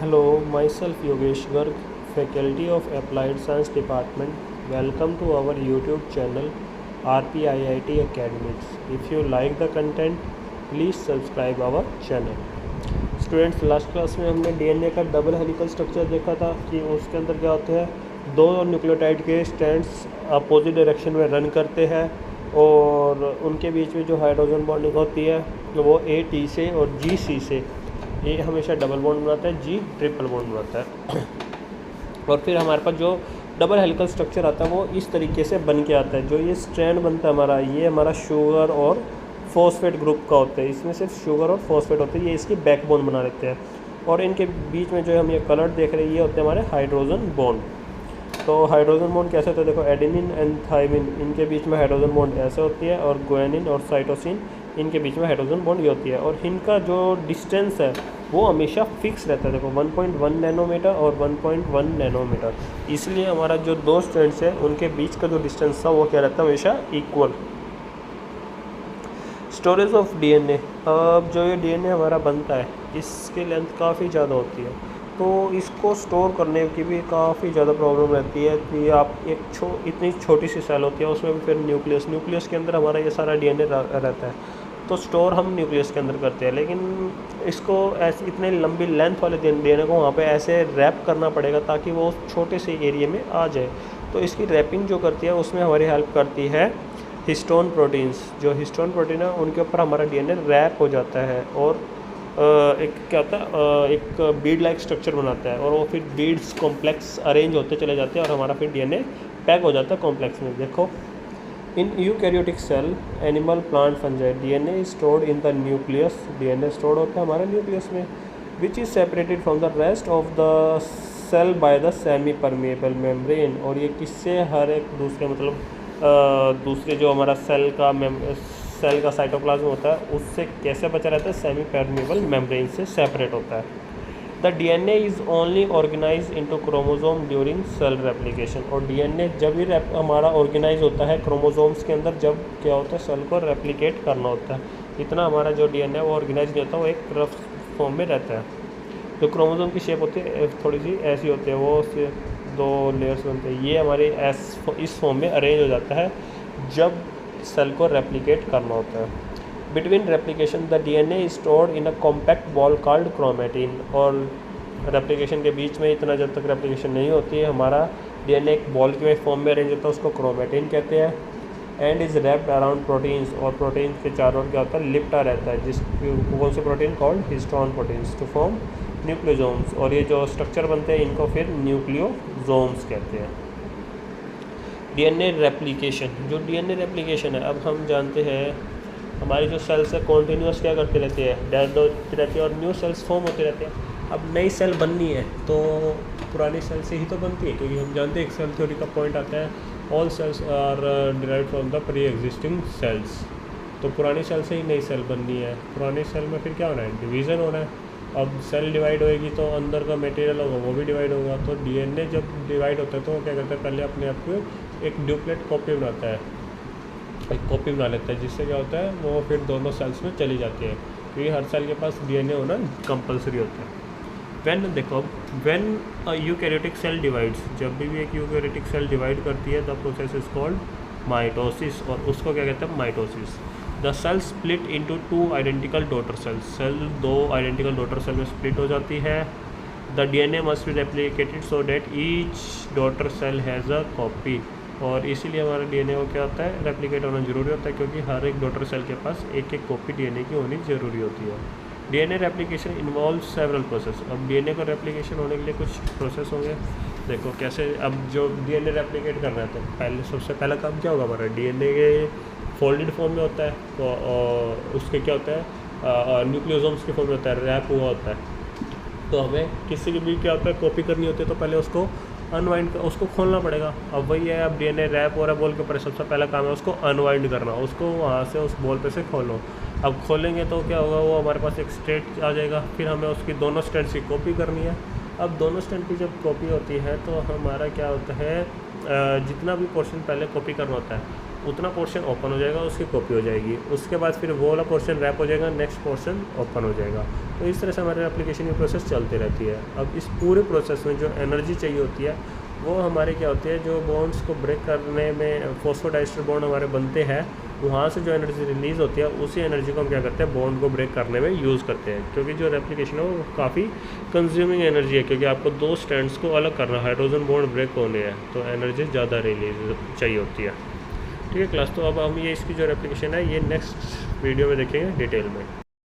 Hello, myself Yogesh Garg, Faculty of Applied Science Department. Welcome to our YouTube channel RPIIT Academics. If you like the content, please subscribe our channel. Students, last class में हमने DNA का double helical structure देखा था कि उसके अंदर क्या होते हैं, दो न्यूक्लियोटाइड के स्ट्रैंड्स अपोजिट डायरेक्शन में रन करते हैं और उनके बीच में जो हाइड्रोजन बॉन्डिंग होती है वो AT से और GC से, ये हमेशा डबल बॉन्ड बनाता है, G ट्रिपल बॉन्ड बनाता है। और फिर हमारे पास जो डबल हेलिकल स्ट्रक्चर आता है वो इस तरीके से बन के आता है। जो ये स्ट्रैंड बनता है हमारा, ये हमारा शुगर और फॉस्फेट ग्रुप का होता है। इसमें सिर्फ शुगर और फॉस्फेट होते हैं, ये इसकी बैकबोन बना लेते हैं। और इनके बीच में जो हम ये कलर देख रहे हैं, ये होते हैं हमारे हाइड्रोजन बॉन्ड। तो हाइड्रोजन बॉन्ड कैसे होता है, देखो एडेनिन एंड थाइमिन, इनके बीच में हाइड्रोजन बॉन्ड ऐसे होती है, और गुआनिन और साइटोसिन, इनके बीच में हाइड्रोजन बॉन्ड ये होती है। और इनका जो डिस्टेंस है वो हमेशा फिक्स रहता है। देखो 1.1 नैनोमीटर और 1.1 नैनोमीटर, इसलिए हमारा जो दो स्ट्रैंड्स है उनके बीच का जो डिस्टेंस था वो क्या रहता है, हमेशा इक्वल। स्टोरेज ऑफ डीएनए, अब जो ये डीएनए हमारा बनता है इसकी लेंथ काफ़ी ज़्यादा होती है, तो इसको स्टोर करने की भी काफ़ी ज़्यादा प्रॉब्लम रहती है कि आप इतनी छोटी सी सेल होती है, उसमें भी फिर न्यूक्लियस के अंदर हमारा ये सारा डीएनए रहता है, तो स्टोर हम न्यूक्लियस के अंदर करते हैं। लेकिन इसको ऐसे इतने लंबी लेंथ वाले डीएनए को वहाँ पे ऐसे रैप करना पड़ेगा ताकि वो उस छोटे से एरिया में आ जाए। तो इसकी रैपिंग जो करती है उसमें हमारी हेल्प करती है हिस्टोन प्रोटीन्स। जो हिस्टोन प्रोटीन है उनके ऊपर हमारा डीएनए रैप हो जाता है और एक क्या होता है, एक बीड लाइक स्ट्रक्चर बनाता है, और वो फिर बीड्स कॉम्प्लेक्स अरेंज होते चले जाते हैं और हमारा फिर डीएनए पैक हो जाता है कॉम्प्लेक्स में। देखो in eukaryotic cell, animal, plant, fungi, DNA is stored in the nucleus. DNA stored होता है हमारे न्यूक्लियस में, which is separated from the rest of the cell by the semi permeable membrane. और ये किससे, हर एक दूसरे दूसरे जो हमारा सेल का साइटोप्लाज्म होता है उससे कैसे बचा रहता है, सेमी परमेबल मेम्ब्रेन से सेपरेट होता है। The DNA is only organise into chromosome during cell replication. और डीएनए जब ही हमारा ऑर्गेनाइज होता है क्रोमोसोम्स के अंदर, जब क्या होता है, सेल को रेप्लिकेट करना होता है। इतना हमारा जो डीएनए वो ऑर्गेनाइज नहीं होता, वो एक रफ फॉर्म में रहता है। जो क्रोमोसोम की शेप होती है थोड़ी सी ऐसी होती है, वो दो लेयर्स बनते हैं, ये हमारे इस फॉर्म में अरेंज हो जाता है जब सेल को रेप्लिकेट करना होता है। Between replication the DNA is stored in a compact ball called chromatin. और रेप्लिकेशन के बीच में इतना जब तक रेप्लिकेशन नहीं होती है, हमारा डीएनए एक बॉल के फॉर्म में अरेंज होता है, उसको क्रोमेटिन कहते हैं। And is wrapped around proteins, और प्रोटीन के चारों ओर क्या होता है, लिपटा रहता है, जिस कौन से protein, called histone proteins, to form nucleosomes. और ये जो स्ट्रक्चर बनते हैं इनको फिर न्यूक्लियोसोम्स कहते हैं। डीएनए रेप्लिकेशन, जो डीएनए रेप्लिकेशन है, अब हम जानते हैं हमारी जो सेल्स है कॉन्टीन्यूस क्या करती रहती है, डेड होती रहती है और न्यू सेल्स फॉर्म होती रहती है। अब नई सेल बननी है तो पुरानी सेल से ही तो बनती है, क्योंकि हम जानते हैं एक सेल थ्योरी का पॉइंट आता है, all cells are derived from the pre existing cells. तो पुरानी सेल से ही नई सेल बननी है। पुरानी सेल में फिर क्या होना है, डिवीज़न होना है। अब सेल डिवाइड होएगी तो अंदर का मटेरियल होगा वो भी डिवाइड होगा। तो डीएनए जब डिवाइड होता है तो वो क्या करता है, पहले अपने आप को एक डुप्लेट कॉपी बनाता है, एक कॉपी बना लेता है, जिससे क्या होता है वो फिर दोनों सेल्स में चली जाती है, क्योंकि हर सेल के पास डीएनए होना कंपलसरी होता है। When a eukaryotic cell divides, जब भी एक यूकैरियोटिक सेल डिवाइड करती है, the process is called mitosis, और उसको क्या कहते हैं, mitosis. The cell split into two identical daughter cells, cell दो आइडेंटिकल डॉटर सेल में स्प्लिट हो जाती है। The DNA must be replicated so that each daughter cell has a copy, और इसीलिए हमारा डीएनए को क्या होता है, रेप्लिकेट होना ज़रूरी होता है, क्योंकि हर एक डॉटर सेल के पास एक एक कॉपी डीएनए की होनी ज़रूरी होती है। DNA replication involve several process. अब डीएनए का रेप्लिकेशन होने के लिए कुछ प्रोसेस होंगे। देखो कैसे, अब जो डीएनए रेप्लिकेट करना है तो सबसे पहला काम क्या होगा हमारा, डीएनए के फोल्डेड फॉर्म में होता है, तो उसके क्या होता है, न्यूक्लियोसोम्स के फॉर्म में होता है, रैप हुआ होता है। तो हमें किसी की भी क्या होता है, कॉपी करनी होती है तो पहले उसको अनवाइंड, उसको खोलना पड़ेगा। अब वही है, अब डीएनए रैप हो रहा है बॉल के ऊपर, सबसे पहला काम है उसको अनवाइंड करना, उसको वहाँ से उस बॉल पे से खोलो। अब खोलेंगे तो क्या होगा, वो हमारे पास एक स्ट्रेट आ जाएगा, फिर हमें उसकी दोनों स्ट्रेंड्स की कॉपी करनी है। अब दोनों स्ट्रेंड की जब कॉपी होती है तो हमारा क्या होता है, जितना भी पोर्शन पहले कॉपी करना होता है उतना पोर्शन ओपन हो जाएगा, उसकी कॉपी हो जाएगी, उसके बाद फिर वो वाला पोर्शन रैप हो जाएगा, नेक्स्ट पोर्शन ओपन हो जाएगा। तो इस तरह से हमारे एप्लीकेशन की प्रोसेस चलती रहती है। अब इस पूरे प्रोसेस में जो एनर्जी चाहिए होती है वो हमारे क्या होती है, जो बॉन्ड्स को ब्रेक करने में फॉस्फोडाइस्टर बॉन्ड हमारे बनते हैं, वहाँ से जो एनर्जी रिलीज़ होती है उसी एनर्जी को हम क्या करते हैं, बॉन्ड को ब्रेक करने में यूज़ करते हैं। क्योंकि जो रेप्लिकेशन है वो काफ़ी कंज्यूमिंग एनर्जी है, क्योंकि आपको 2 स्ट्रैंड्स को अलग करना, हाइड्रोजन बॉन्ड ब्रेक होने हैं, तो एनर्जी ज़्यादा रिलीज चाहिए होती है। ठीक है क्लास, तो अब हम ये इसकी जो रेप्लिकेशन है ये नेक्स्ट वीडियो में देखेंगे डिटेल में।